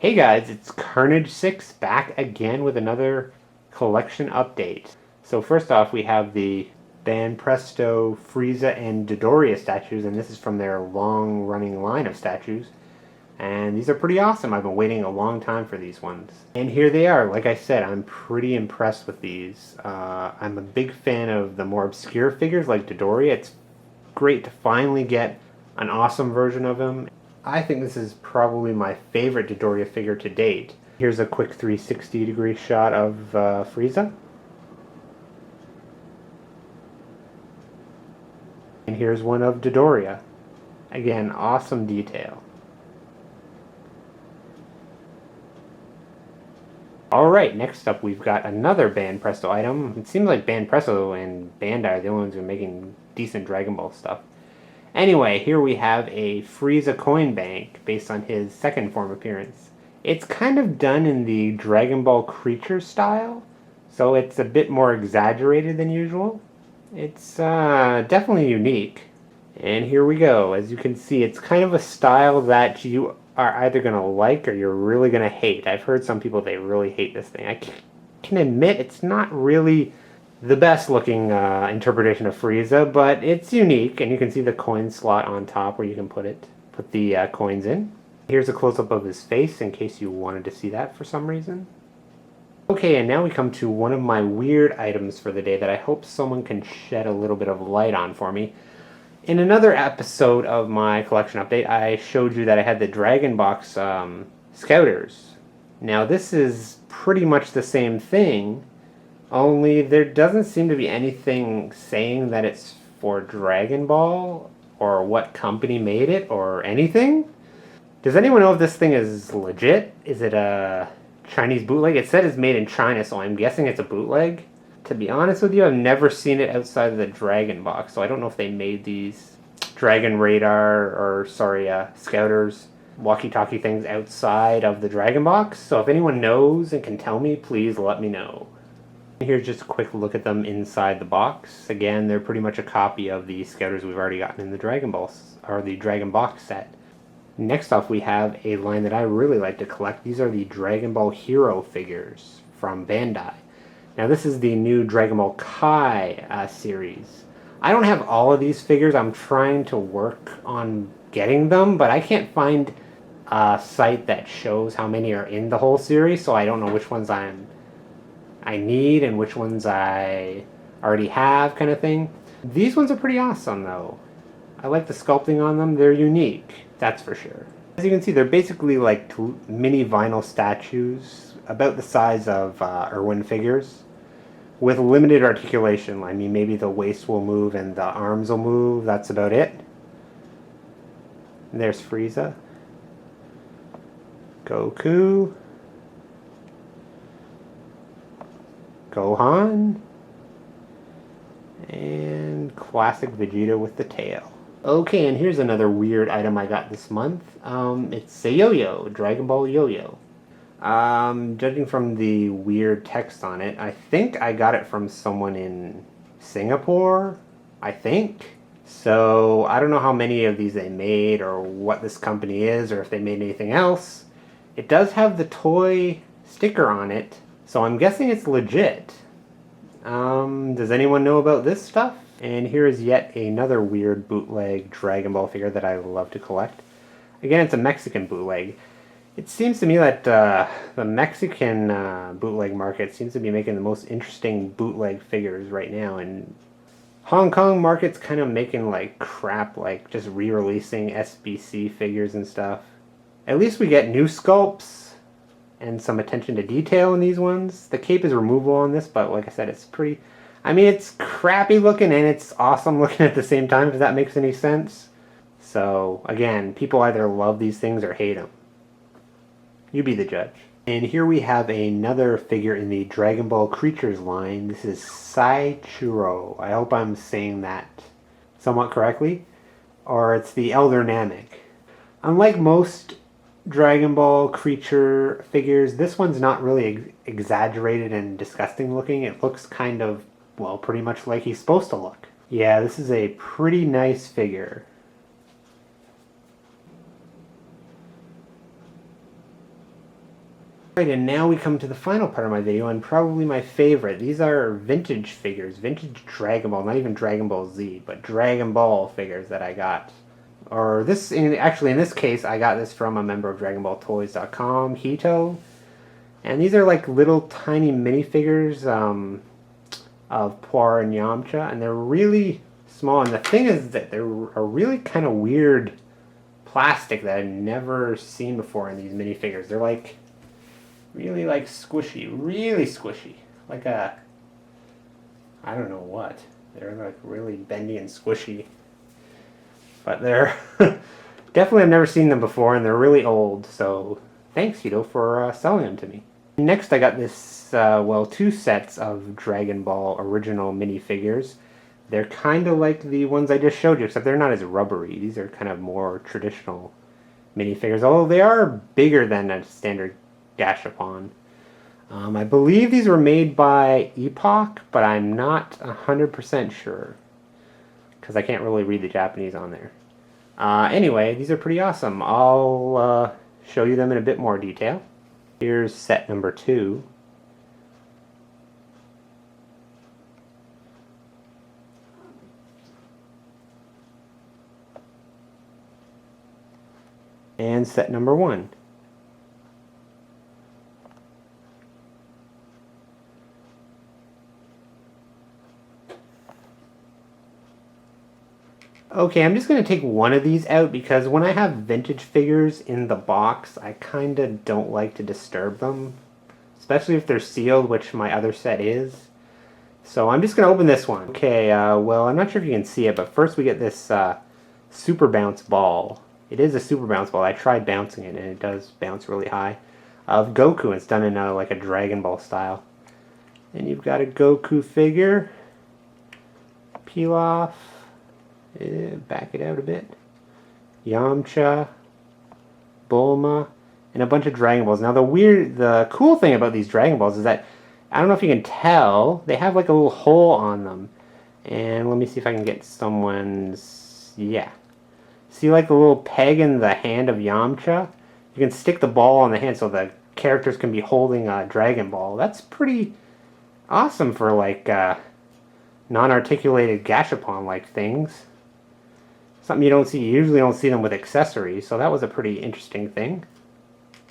Hey guys, it's Carnage6 back again with another collection update. So first off, we have the Banpresto, Frieza, and Dodoria statues, and this is from their long-running line of statues. And these are pretty awesome. I've been waiting a long time for these ones. And here they are. Like I said, I'm pretty impressed with these. I'm a big fan of the more obscure figures like Dodoria. It's great to finally get an awesome version of him. I think this is probably my favorite Dodoria figure to date. Here's a quick 360 degree shot of Frieza. And here's one of Dodoria. Again, awesome detail. Alright, next up we've got another Banpresto item. It seems like Banpresto and Bandai are the only ones who are making decent Dragon Ball stuff. Anyway, here we have a Frieza coin bank based on his second form appearance. It's kind of done in the Dragon Ball creature style, so it's a bit more exaggerated than usual. It's definitely unique. And here we go. As you can see, it's kind of a style that you are either going to like or you're really going to hate. I've heard some people, they really hate this thing. I can admit it's not really the best looking interpretation of Frieza, but it's unique, and you can see the coin slot on top where you can put the coins in. Here's a close-up of his face in case you wanted to see that for some reason. Okay, and now we come to one of my weird items for the day that I hope someone can shed a little bit of light on for me. In another episode of my collection update, I showed you that I had the Dragon Box Scouters. Now this is pretty much the same thing, only there doesn't seem to be anything saying that it's for Dragon Ball, or what company made it, or anything. Does anyone know if this thing is legit? Is it a Chinese bootleg? It said it's made in China, so I'm guessing it's a bootleg. To be honest with you, I've never seen it outside of the Dragon Box, so I don't know if they made these Dragon Radar, or sorry, Scouters, walkie-talkie things outside of the Dragon Box. So if anyone knows and can tell me, please let me know. Here's just a quick look at them inside the box. Again, they're pretty much a copy of the Scouters we've already gotten in the Dragon Balls, or the Dragon Box set. Next off, we have a line that I really like to collect. These are the Dragon Ball Hero figures from Bandai. Now this is the new Dragon Ball Kai series. I don't have all of these figures. I'm trying to work on getting them, but I can't find a site that shows how many are in the whole series, so I don't know which ones I need and which ones I already have, kind of thing. These ones are pretty awesome though. I like the sculpting on them. They're unique, that's for sure. As you can see, they're basically like mini vinyl statues about the size of Irwin figures with limited articulation. I mean, maybe the waist will move and the arms will move. That's about it. And there's Frieza, Goku, Gohan, and classic Vegeta with the tail. Okay, and here's another weird item I got this month. It's a yo-yo, Dragon Ball yo-yo. Judging from the weird text on it, I think I got it from someone in Singapore, I think. So I don't know how many of these they made or what this company is or if they made anything else. It does have the toy sticker on it, so I'm guessing it's legit. Does anyone know about this stuff? And here is yet another weird bootleg Dragon Ball figure that I love to collect. Again, it's a Mexican bootleg. It seems to me that the Mexican bootleg market seems to be making the most interesting bootleg figures right now, and Hong Kong market's kind of making like crap, like just re-releasing SBC figures and stuff. At least we get new sculpts and some attention to detail in these ones. The cape is removable on this, but like I said, it's pretty... I mean, it's crappy looking and it's awesome looking at the same time, if that makes any sense. So, again, people either love these things or hate them. You be the judge. And here we have another figure in the Dragon Ball Creatures line. This is Saichiro. I hope I'm saying that somewhat correctly. Or it's the Elder Namek. Unlike most Dragon Ball Creature figures, this one's not really exaggerated and disgusting looking. It looks kind of, well, pretty much like he's supposed to look. Yeah, this is a pretty nice figure. Right, and now we come to the final part of my video, and probably my favorite. These are vintage figures, vintage Dragon Ball, not even Dragon Ball Z, but Dragon Ball figures that I got. Or this, actually in this case, I got this from a member of DragonBallToys.com, Hito. And these are like little tiny minifigures of Poir and Yamcha, and they're really small. And the thing is that they're a really kind of weird plastic that I've never seen before in these minifigures. They're like really like squishy, really squishy. Like a, I don't know what. They're like really bendy and squishy. But they're definitely, I've never seen them before, and they're really old. So thanks, Hito, for selling them to me. Next, I got this, well, 2 sets of Dragon Ball original minifigures. They're kind of like the ones I just showed you, except they're not as rubbery. These are kind of more traditional minifigures, although they are bigger than a standard Gashapon. I believe these were made by Epoch, but I'm not 100% sure, because I can't really read the Japanese on there. Anyway, these are pretty awesome. I'll show you them in a bit more detail. Here's set number 2. And set number 1. Okay, I'm just going to take one of these out because when I have vintage figures in the box, I kind of don't like to disturb them. Especially if they're sealed, which my other set is. So I'm just going to open this one. Okay, well, I'm not sure if you can see it, but first we get this Super Bounce Ball. It is a Super Bounce Ball. I tried bouncing it, and it does bounce really high. Of Goku, it's done in like a Dragon Ball style. And you've got a Goku figure. Peel off. Back it out a bit. Yamcha, Bulma, and a bunch of Dragon Balls. Now the cool thing about these Dragon Balls is that, I don't know if you can tell, they have like a little hole on them. And let me see if I can get someone's, yeah. See like the little peg in the hand of Yamcha? You can stick the ball on the hand so the characters can be holding a Dragon Ball. That's pretty awesome for like non-articulated Gashapon-like things. Something you don't see, you usually don't see them with accessories, so that was a pretty interesting thing.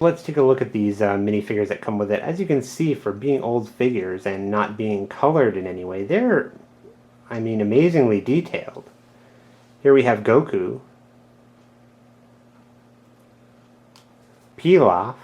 Let's take a look at these minifigures that come with it. As you can see, for being old figures and not being colored in any way, they're, I mean, amazingly detailed. Here we have Goku, Pilaf,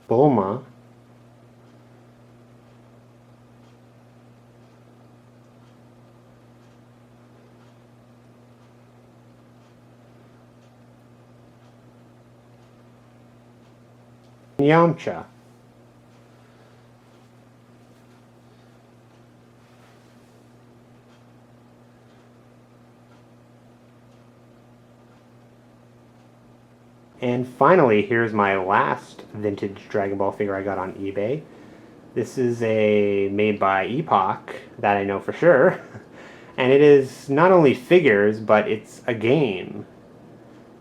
Bulma, Yamcha. And finally, here's my last vintage Dragon Ball figure I got on eBay. This is made by Epoch, that I know for sure. And it is not only figures, but it's a game.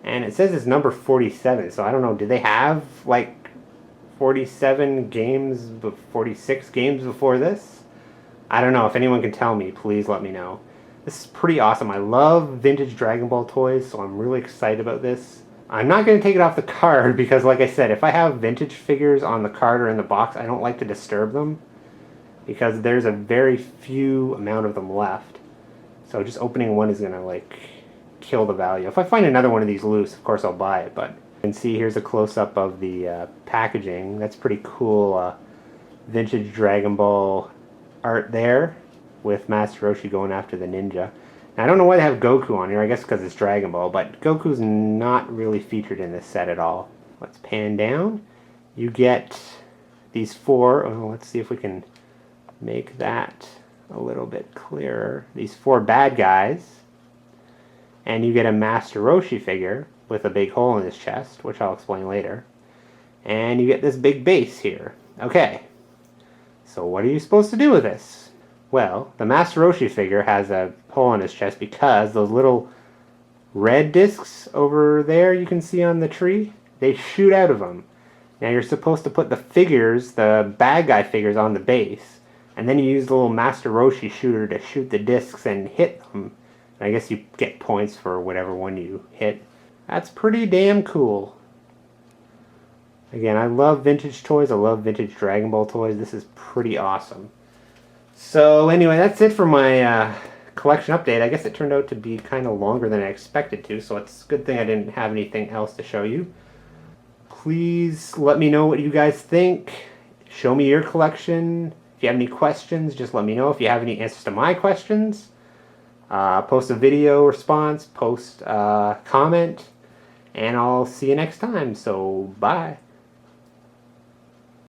And it says it's number 47, so I don't know, did they have like 47 games, 46 games before this? I don't know, if anyone can tell me, please let me know. This is pretty awesome. I love vintage Dragon Ball toys, so I'm really excited about this. I'm not going to take it off the card because, like I said, if I have vintage figures on the card or in the box, I don't like to disturb them because there's a very few amount of them left. So just opening one is going to, like, kill the value. If I find another one of these loose, of course I'll buy it, but you can see here's a close-up of the packaging. That's pretty cool vintage Dragon Ball art there with Master Roshi going after the ninja. Now, I don't know why they have Goku on here, I guess because it's Dragon Ball, but Goku's not really featured in this set at all. Let's pan down. You get these 4, let's see if we can make that a little bit clearer. These 4 bad guys. And you get a Master Roshi figure with a big hole in his chest, which I'll explain later. And you get this big base here. Okay, so what are you supposed to do with this? Well, the Master Roshi figure has a hole in his chest because those little red discs over there you can see on the tree, they shoot out of him. Now you're supposed to put the figures, the bad guy figures, on the base, and then you use the little Master Roshi shooter to shoot the discs and hit them. And I guess you get points for whatever one you hit. That's pretty damn cool. Again, I love vintage toys. I love vintage Dragon Ball toys. This is pretty awesome. So anyway, that's it for my collection update. I guess it turned out to be kind of longer than I expected to, so it's a good thing I didn't have anything else to show you. Please let me know what you guys think. Show me your collection. If you have any questions, just let me know. If you have any answers to my questions, post a video response, post a comment, and I'll see you next time. So, bye.